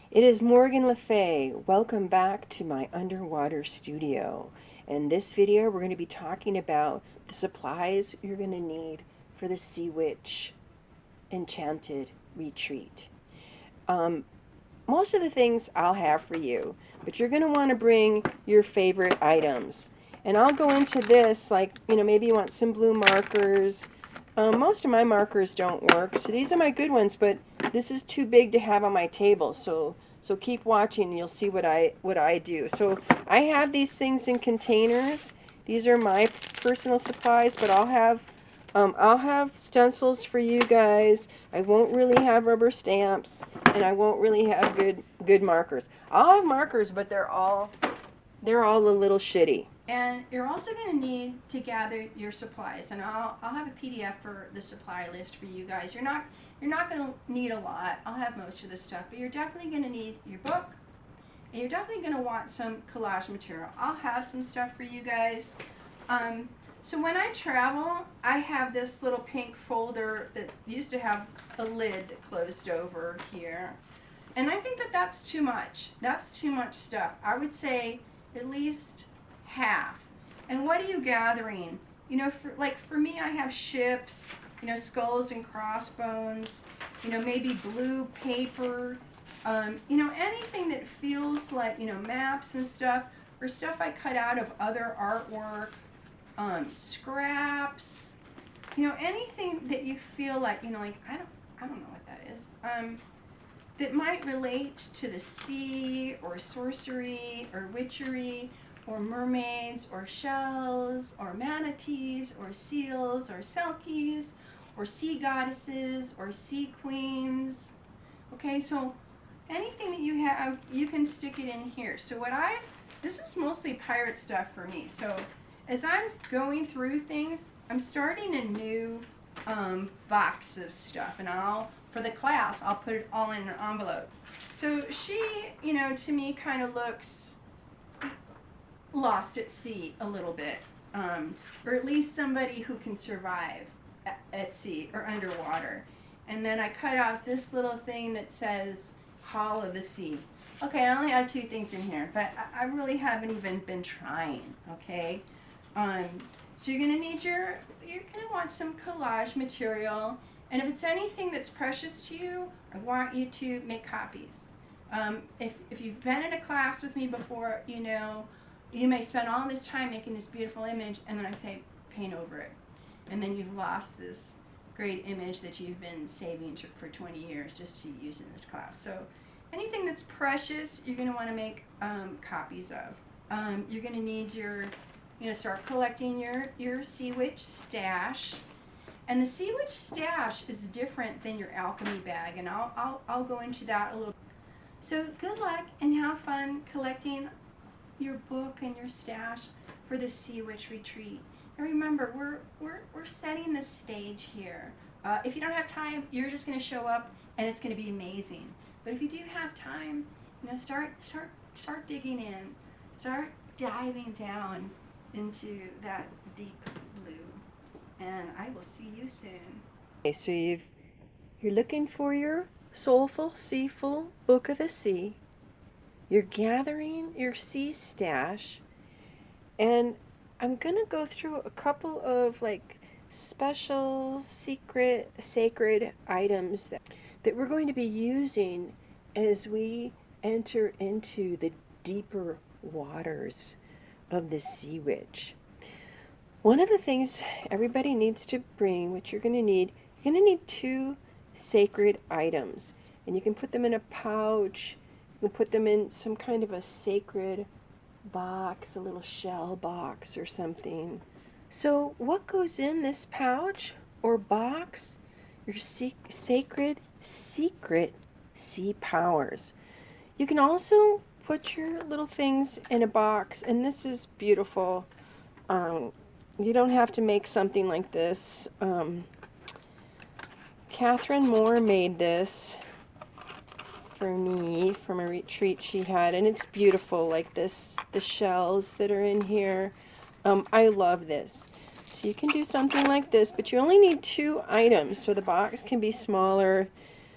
It is Morgan Le Fay. Welcome back to my underwater studio. In this video, we're going to be talking about the supplies you're going to need for the Sea Witch Enchanted Retreat. Most of the things I'll have for you, but you're going to want to bring your favorite items. And I'll go into this like, maybe you want some blue markers. Most of my markers don't work, so these are my good ones, but this is too big to have on my table, so keep watching and you'll see what I do. So I have these things in containers. These are my personal supplies, but I'll have stencils for you guys. I won't really have rubber stamps, and I won't really have good markers. I'll have markers, but they're all a little shitty. And you're also going to need to gather your supplies, and I'll have a PDF for the supply list for you guys. You're not going to need a lot. I'll have most of the stuff, but you're definitely going to need your book, and you're definitely going to want some collage material. I'll have some stuff for you guys. So when I travel, I have this little pink folder that used to have a lid that closed over here. And I think that that's too much. That's too much stuff. I would say at least half. And what are you gathering? For me, I have ships, skulls and crossbones, maybe blue paper, anything that feels like, maps and stuff, or stuff I cut out of other artwork, scraps, anything that you feel like, I don't know what that is. That might relate to the sea, or sorcery, or witchery, or mermaids, or shells, or manatees, or seals, or selkies, or sea goddesses, or sea queens. Okay, so anything that you have, you can stick it in here. So this is mostly pirate stuff for me. So as I'm going through things, I'm starting a new box of stuff, and for the class, I'll put it all in an envelope. So she, to me kind of looks lost at sea a little bit, or at least somebody who can survive at sea or underwater. And then I cut out this little thing that says Hall of the Sea. Okay, I only have two things in here, but I really haven't even been trying, okay? So you're gonna want some collage material, and if it's anything that's precious to you, I want you to make copies. If you've been in a class with me before, you may spend all this time making this beautiful image, and then I say paint over it, and then you've lost this great image that you've been saving for 20 years just to use in this class. So anything that's precious, you're going to want to make copies of. You're going to need start collecting your Sea Witch stash. And the Sea Witch stash is different than your alchemy bag, and I'll go into that a little. So good luck and have fun collecting your book and your stash for the Sea Witch retreat. And remember, we're setting the stage here. If you don't have time, you're just going to show up, and it's going to be amazing. But if you do have time, start digging in, start diving down into that deep blue, and I will see you soon. Okay, so you're looking for your soulful, seaful book of the sea. You're gathering your sea stash, and I'm gonna go through a couple of special, secret, sacred items that we're going to be using as we enter into the deeper waters of the Sea Witch. One of the things everybody needs to bring, which you're gonna need two sacred items, and you can put them in a pouch. You can put them in some kind of a sacred box, a little shell box or something. So what goes in this pouch or box? Your sacred, secret sea powers. You can also put your little things in a box, and this is beautiful. You don't have to make something like this. Catherine Moore made this for me from a retreat she had, and it's beautiful like this, the shells that are in here. I love this. So you can do something like this, but you only need two items, so the box can be smaller.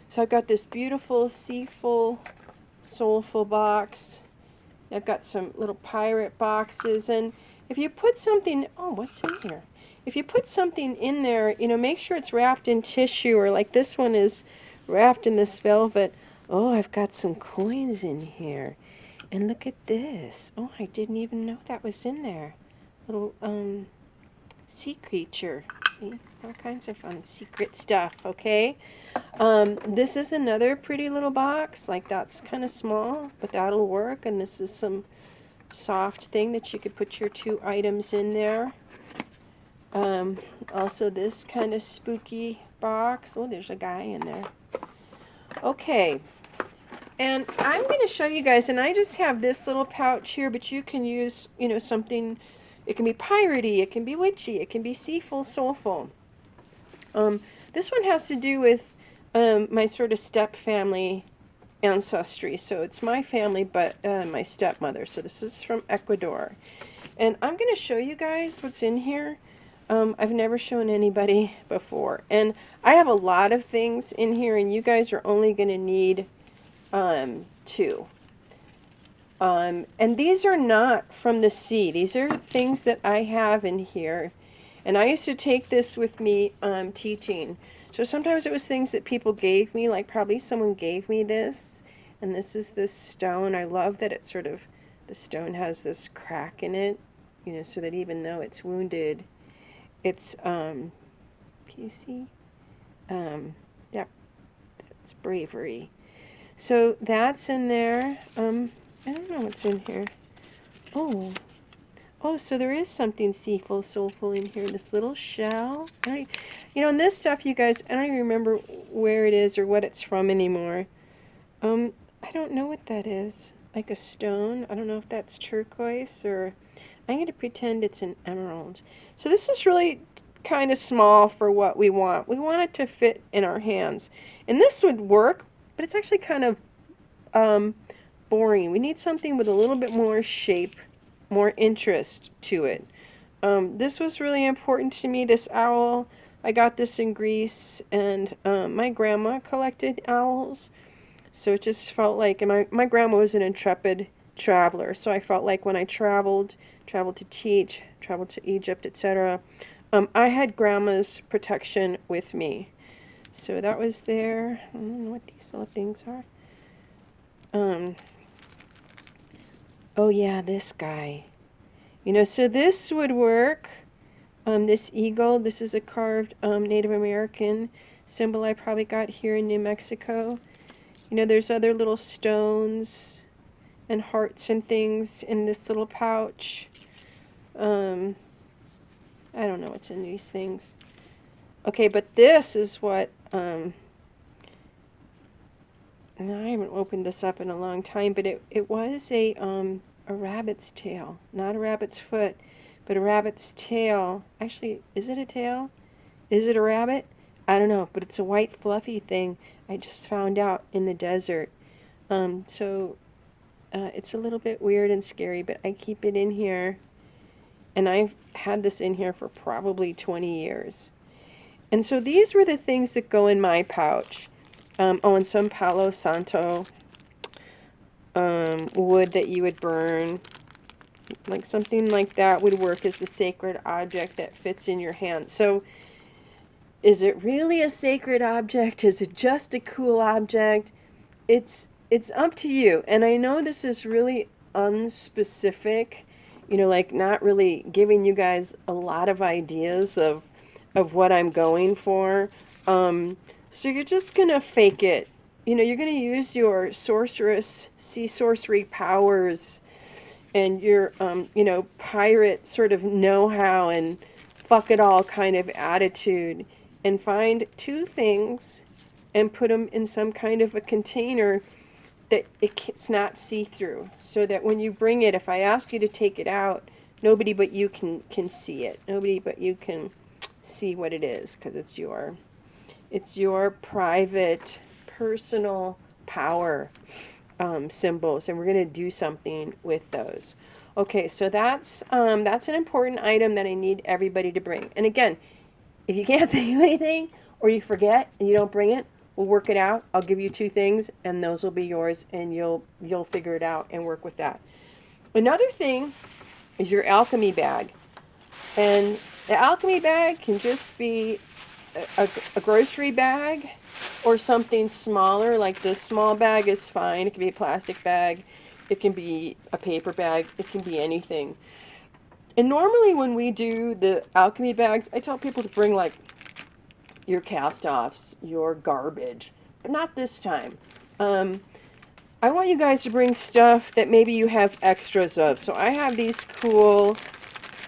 So I've got this beautiful seafull soulful box. I've got some little pirate boxes, and if you put something, oh, what's in here? If you put something in there, you know, make sure it's wrapped in tissue, or like this one is wrapped in this velvet. Oh, I've got some coins in here. And look at this. Oh, I didn't even know that was in there. Little, sea creature. See, all kinds of fun secret stuff, okay? This is another pretty little box. Like, that's kind of small, but that'll work. And this is some soft thing that you could put your 2 items in there. Also this kind of spooky box. Oh, there's a guy in there. Okay. And I'm going to show you guys, and I just have this little pouch here, but you can use, you know, something. It can be piratey, it can be witchy, it can be seaful, soulful. This one has to do with my sort of step family ancestry. So it's my family, but my stepmother. So this is from Ecuador. And I'm going to show you guys what's in here. I've never shown anybody before. And I have a lot of things in here, and you guys are only going to need 2. And these are not from the sea. These are things that I have in here. And I used to take this with me teaching. So sometimes it was things that people gave me, like probably someone gave me this. And this is this stone. I love that it's sort of, the stone has this crack in it, you know, so that even though it's wounded, it's, PC? Yep, that's bravery. So that's in there. I don't know what's in here. Oh, so there is something seaful, soulful in here. This little shell. You know, and this stuff, you guys, I don't even remember where it is or what it's from anymore. I don't know what that is. Like a stone. I don't know if that's turquoise or... I'm going to pretend it's an emerald. So this is really kind of small for what we want. We want it to fit in our hands. And this would work, but it's actually kind of boring. We need something with a little bit more shape, more interest to it. This was really important to me, this owl. I got this in Greece, and my grandma collected owls. So it just felt like, and my grandma was an intrepid traveler, so I felt like when I traveled to teach, traveled to Egypt, etc., I had grandma's protection with me. So that was there. I don't know what these little things are. Oh yeah, this guy. You know, so this would work. This eagle, this is a carved Native American symbol I probably got here in New Mexico. You know, there's other little stones and hearts and things in this little pouch. I don't know what's in these things. Okay, but this is what, I haven't opened this up in a long time, but it was a rabbit's tail. Not a rabbit's foot, but a rabbit's tail. Actually, is it a tail? Is it a rabbit? I don't know, but it's a white fluffy thing I just found out in the desert. It's a little bit weird and scary, but I keep it in here. And I've had this in here for probably 20 years. And so these were the things that go in my pouch. And some Palo Santo wood that you would burn. Like something like that would work as the sacred object that fits in your hand. So is it really a sacred object? Is it just a cool object? It's up to you. And I know this is really unspecific, you know, like not really giving you guys a lot of ideas of what I'm going for. So you're just going to fake it. You know, you're going to use your sea sorcery powers and your, you know, pirate sort of know-how and fuck it all kind of attitude, and find 2 things and put them in some kind of a container that it's not see-through, so that when you bring it, if I ask you to take it out, nobody but you can see it. Nobody but you can see what it is, because it's your private, personal power symbols, and we're going to do something with those. Okay, so that's an important item that I need everybody to bring. And again, if you can't think of anything, or you forget and you don't bring it, We'll work it out. I'll give you 2 things, and those will be yours, and you'll figure it out and work with that. Another thing is your alchemy bag. And the alchemy bag can just be a grocery bag or something smaller, like this small bag is fine. It can be a plastic bag. It can be a paper bag. It can be anything. And normally when we do the alchemy bags, I tell people to bring like your cast-offs, your garbage, but not this time. I want you guys to bring stuff that maybe you have extras of. So I have these cool,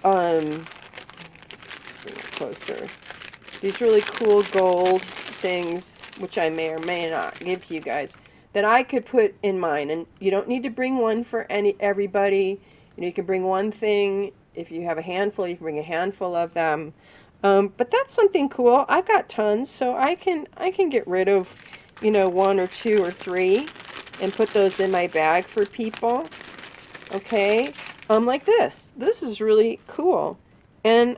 let's bring it closer. These really cool gold things, which I may or may not give to you guys, that I could put in mine. And you don't need to bring one for everybody. You know, you can bring one thing. If you have a handful, you can bring a handful of them. But that's something cool. I've got tons, so I can get rid of, you know, 1 or 2 or 3 and put those in my bag for people. Okay, like this. This is really cool, and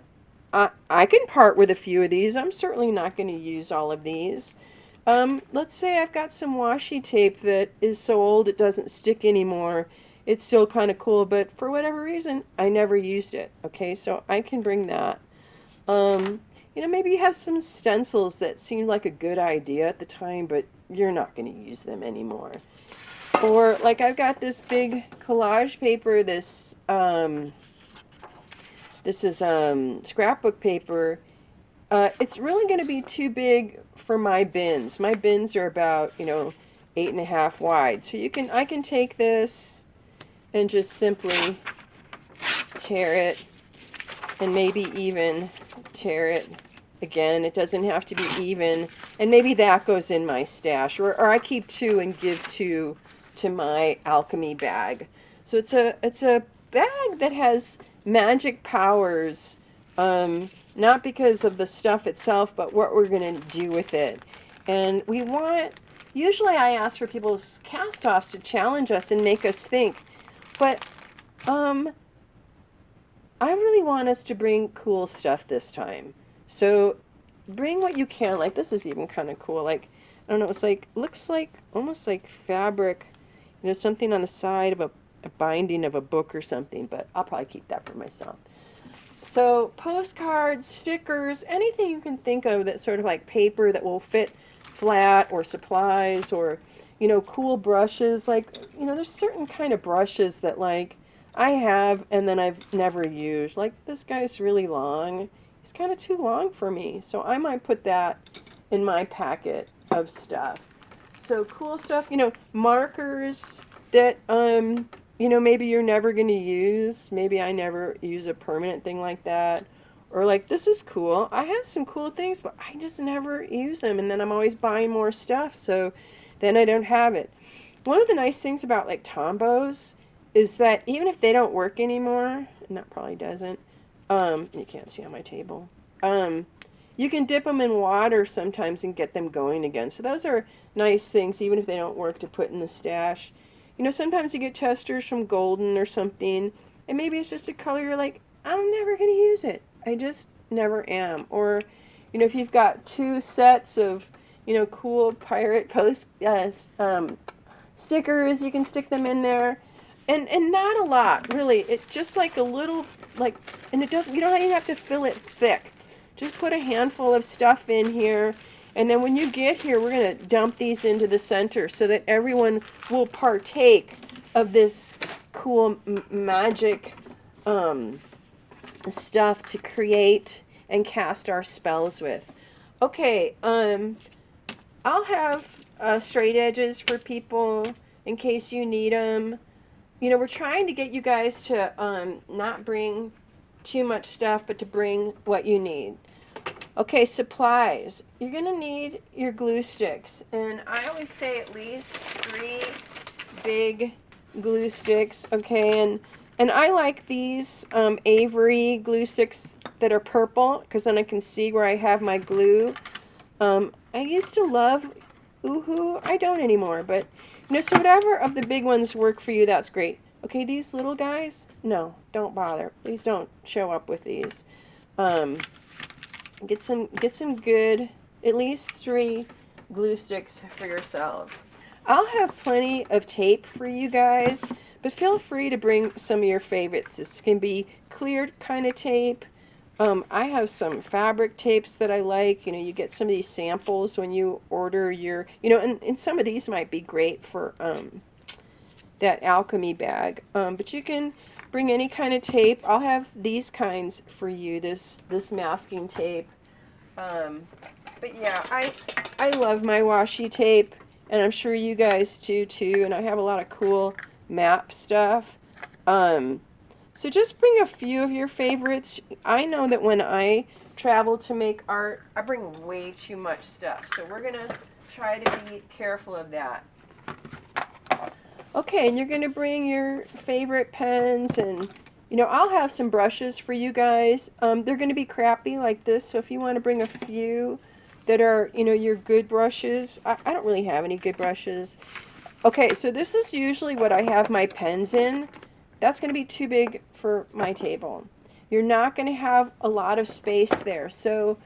I can part with a few of these. I'm certainly not going to use all of these. Let's say I've got some washi tape that is so old it doesn't stick anymore. It's still kind of cool, but for whatever reason, I never used it. Okay, so I can bring that. You know, maybe you have some stencils that seemed like a good idea at the time, but you're not going to use them anymore. Or, like, I've got this big collage paper, this is scrapbook paper. It's really going to be too big for my bins. My bins are about, you know, 8.5 wide. So I can take this and just simply tear it, and maybe even tear it again. It doesn't have to be even. And maybe that goes in my stash. Or I keep 2 and give 2 to my alchemy bag. So it's a bag that has magic powers, not because of the stuff itself, but what we're going to do with it. And usually I ask for people's cast-offs to challenge us and make us think. But I really want us to bring cool stuff this time. So bring what you can. Like, this is even kind of cool. Like, I don't know, it's like, looks like almost like fabric, you know, something on the side of a binding of a book or something, but I'll probably keep that for myself. So postcards, stickers, anything you can think of that's sort of like paper that will fit flat, or supplies, or, you know, cool brushes. Like, you know, there's certain kind of brushes that, like, I have and then I've never used. Like, this guy's really long. He's kind of too long for me. So I might put that in my packet of stuff. So cool stuff, you know, markers that, you know, maybe you're never going to use. Maybe I never use a permanent thing like that. Or like, this is cool. I have some cool things, but I just never use them. And then I'm always buying more stuff, so then I don't have it. One of the nice things about like Tombos is that even if they don't work anymore, and that probably doesn't, you can't see on my table, you can dip them in water sometimes and get them going again. So those are nice things, even if they don't work, to put in the stash. You know, sometimes you get testers from Golden or something, and maybe it's just a color you're like, I'm never going to use it. I just never am. Or, you know, if you've got 2 sets of, you know, cool pirate stickers, you can stick them in there. And not a lot, really. It's just like a little, like, and it doesn't, you don't even have to fill it thick. Just put a handful of stuff in here, and then when you get here, we're going to dump these into the center so that everyone will partake of this cool magic stuff to create and cast our spells with. Okay, I'll have straight edges for people in case you need them. You know, we're trying to get you guys to not bring too much stuff, but to bring what you need. Okay, supplies. You're going to need your glue sticks. And I always say at least 3 big glue sticks. Okay, and I like these Avery glue sticks that are purple, because then I can see where I have my glue. I used to love Oohoo. I don't anymore, but, you know, so whatever of the big ones work for you, that's great. Okay, these little guys, no, don't bother. Please don't show up with these. Get some good, at least 3 glue sticks for yourselves. I'll have plenty of tape for you guys, but feel free to bring some of your favorites. This can be clear kind of tape. I have some fabric tapes that I like. You know, you get some of these samples when you order your, you know, and some of these might be great for that alchemy bag. But you can bring any kind of tape. I'll have these kinds for you, this masking tape. But yeah, I love my washi tape, and I'm sure you guys do too, and I have a lot of cool map stuff. So just bring a few of your favorites. I know that when I travel to make art, I bring way too much stuff, so we're going to try to be careful of that. Okay, and you're going to bring your favorite pens, and you know, I'll have some brushes for you guys. They're going to be crappy like this, so if you want to bring a few that are, you know, your good brushes. I don't really have any good brushes. Okay, so this is usually what I have my pens in. That's going to be too big for my table. You're not going to have a lot of space there, so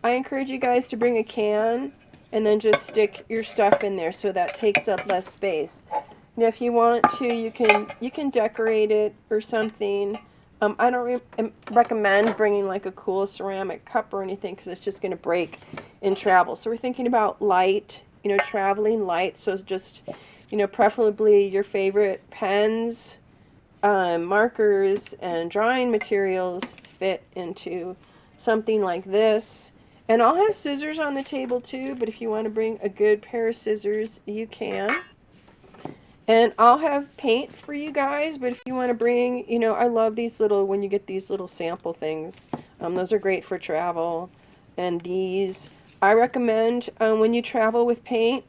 I encourage you guys to bring a can and then just stick your stuff in there so that takes up less space. Now, if you want to, you can decorate it or something. I don't recommend bringing like a cool ceramic cup or anything because it's just going to break in travel. So we're thinking about light, you know, traveling light. So just, you know, preferably your favorite pens, markers, and drawing materials fit into something like this. And I'll have scissors on the table too, but if you want to bring a good pair of scissors, you can. And I'll have paint for you guys, but if you want to bring, you know, I love these little, when you get these little sample things, those are great for travel. And these, I recommend when you travel with paint,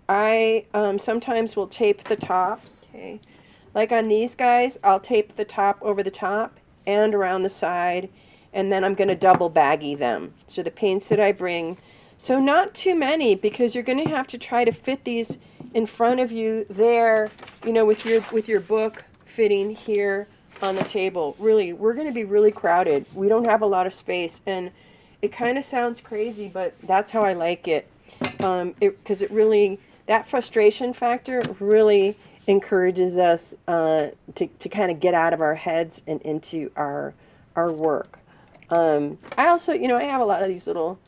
I sometimes will tape the tops. Okay, like on these guys, I'll tape the top over the top and around the side, and then I'm going to double baggy them. So the paints that I bring, so not too many, because you're going to have to try to fit these in front of you there, you know, with your book fitting here on the table. Really, we're going to be really crowded. We don't have a lot of space, and it kind of sounds crazy, but that's how I like it. Because it really, that frustration factor really encourages us to kind of get out of our heads and into our work. I also, you know, I have a lot of these little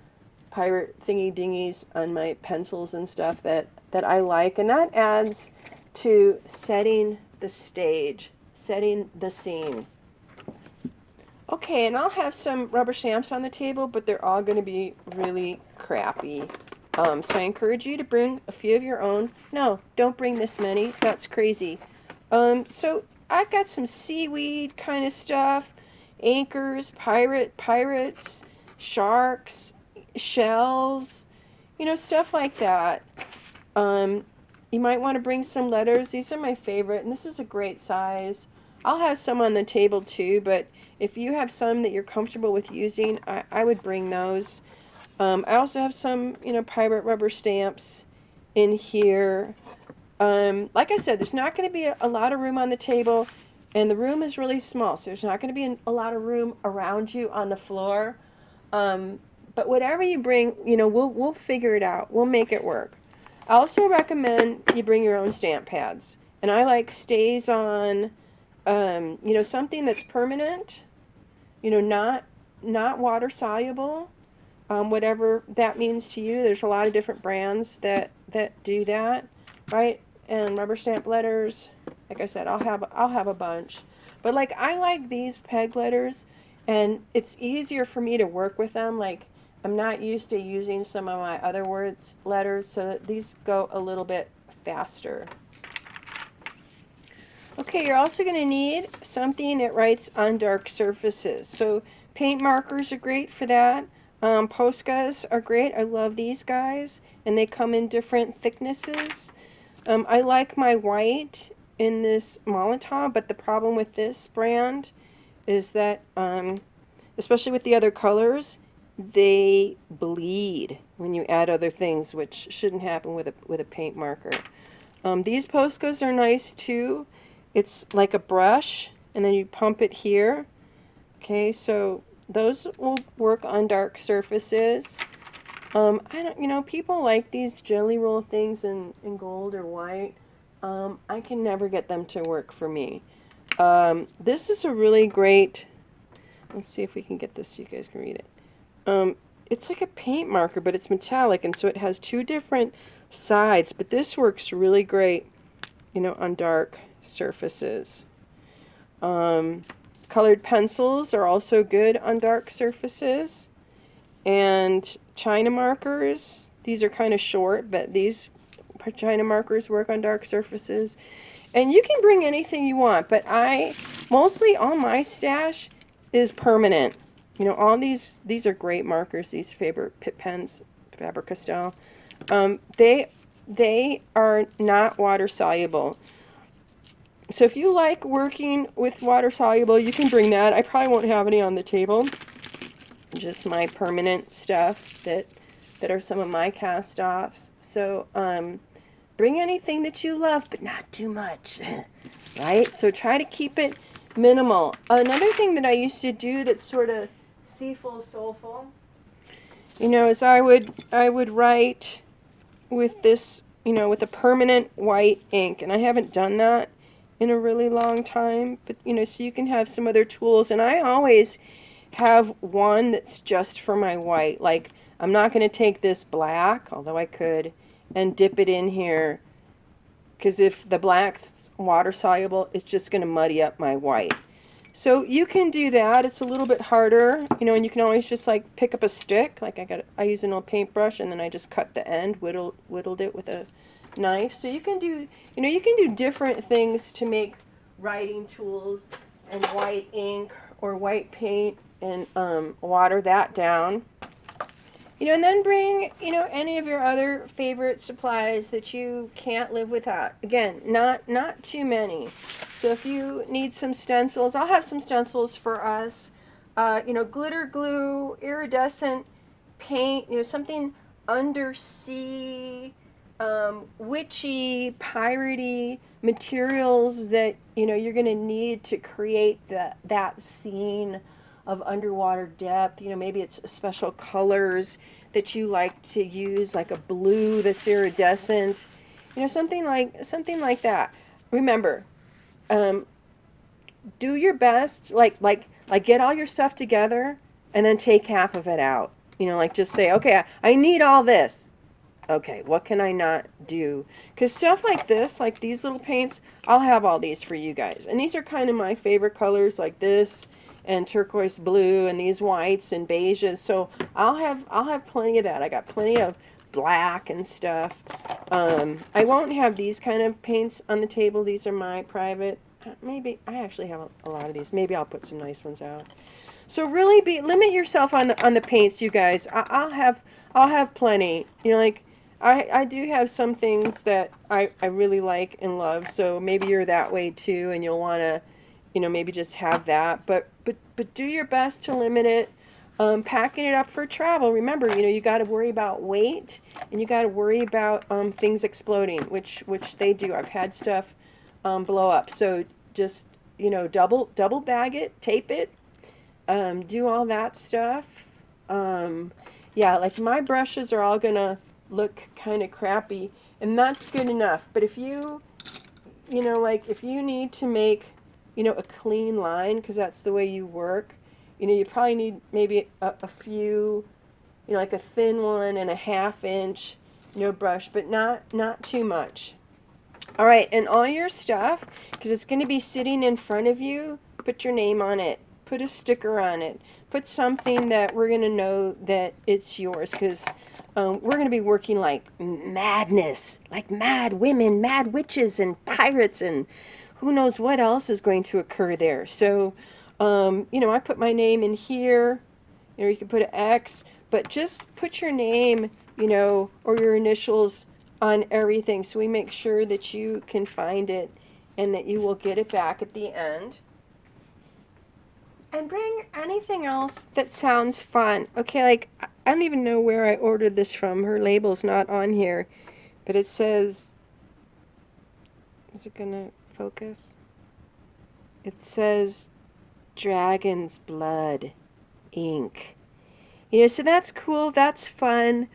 pirate thingy dingies on my pencils and stuff that I like, and that adds to setting the stage, setting the scene. Okay, and I'll have some rubber stamps on the table, but they're all going to be really crappy. So I encourage you to bring a few of your own. No, don't bring this many. That's crazy. So I've got some seaweed kind of stuff, anchors, pirates, sharks, shells, you know, stuff like that. You might want to bring some letters. These are my favorite, and this is a great size. I'll have some on the table too, but if you have some that you're comfortable with using, I would bring those. I also have some, you know, pirate rubber stamps in here. Like I said, there's not going to be a lot of room on the table, and the room is really small, so there's not going to be a lot of room around you on the floor. But whatever you bring, you know, we'll figure it out. We'll make it work. I also recommend you bring your own stamp pads, and I like Stays On. You know, something that's permanent. You know, not water soluble. Whatever that means to you. There's a lot of different brands that do that, right? And rubber stamp letters, like I said, I'll have a bunch. But like, I like these peg letters, and it's easier for me to work with them. Like, I'm not used to using some of my other words letters, so these go a little bit faster. Okay, you're also going to need something that writes on dark surfaces. So paint markers are great for that. Poscas are great. I love these guys, and they come in different thicknesses. I like my white in this Molotov, but the problem with this brand is that, especially with the other colors, they bleed when you add other things, which shouldn't happen with a paint marker. These Poscas are nice too. It's like a brush, and then you pump it here. Okay, so those will work on dark surfaces. I don't, people like these jelly roll things in gold or white. I can never get them to work for me. This is a really great, let's see if we can get this so you guys can read it. It's like a paint marker, but it's metallic, and so it has two different sides, but this works really great, on dark surfaces. Colored pencils are also good on dark surfaces. And China markers, these are kind of short, but these China markers work on dark surfaces. And you can bring anything you want, but mostly all my stash is permanent. All these are great markers, these Faber Pit pens, Faber-Castell. They are not water soluble. So if you like working with water soluble, you can bring that. I probably won't have any on the table. Just my permanent stuff that are some of my cast offs. So bring anything that you love, but not too much, right? So try to keep it minimal. Another thing that I used to do that's sort of seaful, soulful, is I would write with this, with a permanent white ink, and I haven't done that in a really long time, but so you can have some other tools. And I always have one that's just for my white. Like, I'm not going to take this black, although I could, and dip it in here, because if the black's water soluble, it's just going to muddy up my white. So you can do that. It's a little bit harder, and you can always just like pick up a stick. Like I use an old paintbrush, and then I just cut the end, whittled it with a knife. So you can do, you can do different things to make writing tools and white ink or white paint, and water that down. And then bring, any of your other favorite supplies that you can't live without. Again, not too many. So if you need some stencils, I'll have some stencils for us. Glitter glue, iridescent paint, something undersea, witchy, piratey materials that, you're going to need to create that scene of underwater depth. Maybe it's special colors that you like to use, like a blue that's iridescent. Something like that. Remember, do your best. Like get all your stuff together, and then take half of it out. Like just say, okay, I need all this. Okay, what can I not do? Because stuff like this, like these little paints, I'll have all these for you guys. And these are kind of my favorite colors, like this and turquoise blue and these whites and beiges. So I'll have plenty of that. I got plenty of black and stuff. I won't have these kind of paints on the table. These are my private. Maybe I actually have a lot of these. Maybe I'll put some nice ones out. So really limit yourself on the paints, you guys. I'll have plenty. Like I do have some things that I really like and love. So maybe you're that way too, and you'll want to, maybe just have that. But do your best to limit it. Packing it up for travel. Remember, you got to worry about weight, and you got to worry about things exploding, which they do. I've had stuff blow up. So just double bag it, tape it. Do all that stuff. Yeah, like my brushes are all gonna look kind of crappy, and that's good enough. But if like if you need to make, a clean line, because that's the way you work, you probably need maybe a few, like a thin one and a 1/2 inch, brush, but not too much. All right, and all your stuff, because it's going to be sitting in front of you, put your name on it. Put a sticker on it. Put something that we're going to know that it's yours, because we're going to be working like madness, like mad women, mad witches, and pirates, and who knows what else is going to occur there. So, I put my name in here. You can put an X, but just put your name, or your initials on everything, so we make sure that you can find it and that you will get it back at the end. And bring anything else that sounds fun. Okay, like, I don't even know where I ordered this from. Her label's not on here, but it says, is it gonna focus? It says Dragon's Blood ink. You know, so that's cool. That's fun.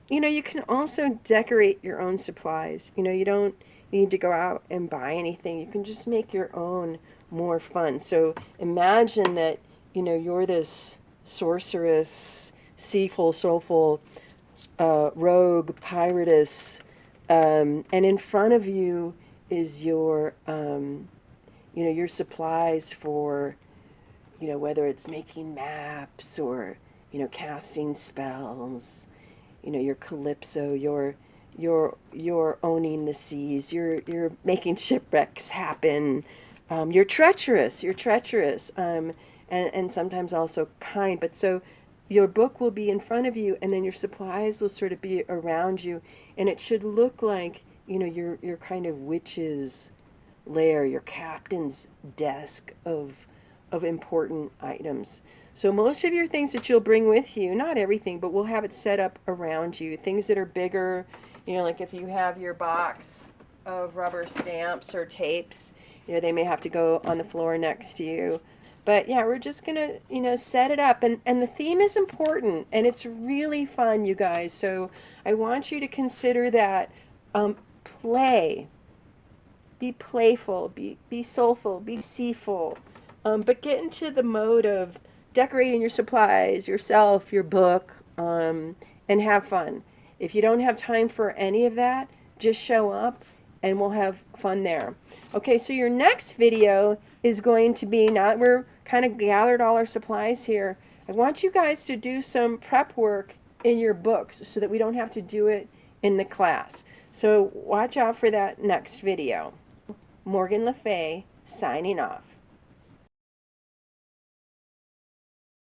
You know, you can also decorate your own supplies. You know, you don't need to go out and buy anything. You can just make your own more fun. So imagine that, you know, you're this sorceress, seaful, soulful, rogue, piratess, and in front of you is your, you know, your supplies for, you know, whether it's making maps or, you know, casting spells, you know, your calypso, you're owning the seas, you're making shipwrecks happen. You're treacherous, and sometimes also kind. But so your book will be in front of you, and then your supplies will sort of be around you, and it should look like, you know, your kind of witch's lair, your captain's desk of important items. So most of your things that you'll bring with you, not everything, but we'll have it set up around you. Things that are bigger, you know, like if you have your box of rubber stamps or tapes, you know, they may have to go on the floor next to you. But yeah, we're just gonna, you know, set it up, and the theme is important, and it's really fun, you guys. So I want you to consider that. Play, be playful, be soulful, be seaful, but get into the mode of decorating your supplies, yourself, your book, and have fun. If you don't have time for any of that, just show up and we'll have fun there. Okay, so your next video is going to be, now that we're kind of gathered all our supplies here, I want you guys to do some prep work in your books so that we don't have to do it in the class. So watch out for that next video. Morgan Le Fay signing off.